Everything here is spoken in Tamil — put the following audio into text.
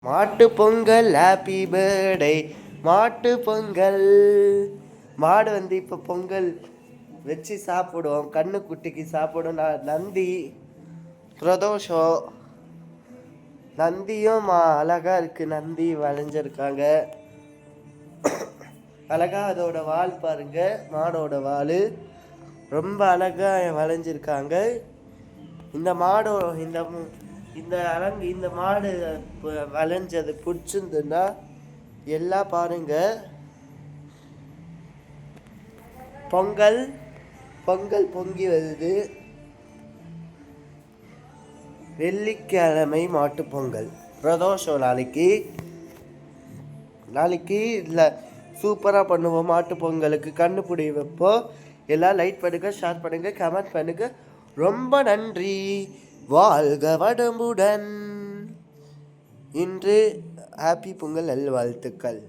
மாட்டு பொங்கல் ஹாப்பி பர்த்டே மாட்டு பொங்கல். மாடு இப்போ பொங்கல் வச்சு சாப்பிடுவோம். கண்ணுக்குட்டிக்கு சாப்பிடும். நந்தி பிரதோஷம். நந்தியும் அழகா இருக்கு. நந்தி வளைஞ்சிருக்காங்க அழகா. அதோட வால் பாருங்க, மாடோட வால் ரொம்ப அழகா வளைஞ்சிருக்காங்க. இந்த மாடோ இந்த மாடு வளைஞ்சது பிடிச்சிருந்துன்னா எல்லாம் பாருங்க. பொங்கல் பொங்கல் பொங்கி வருது. வெள்ளிக்கிழமை மாட்டு பொங்கல் பிரதோஷம். நாளைக்கு இல்லை, சூப்பராக பண்ணுவோம். மாட்டு பொங்கலுக்கு கண்ணுப்பிடி வைப்போம். எல்லாம் லைக் பண்ணுங்க, ஷேர் பண்ணுங்க, கமெண்ட் பண்ணுங்க. ரொம்ப நன்றி. வாழ்க வடமுடன். இன்று ஹாப்பி பொங்கல் நல்வாழ்த்துக்கள்.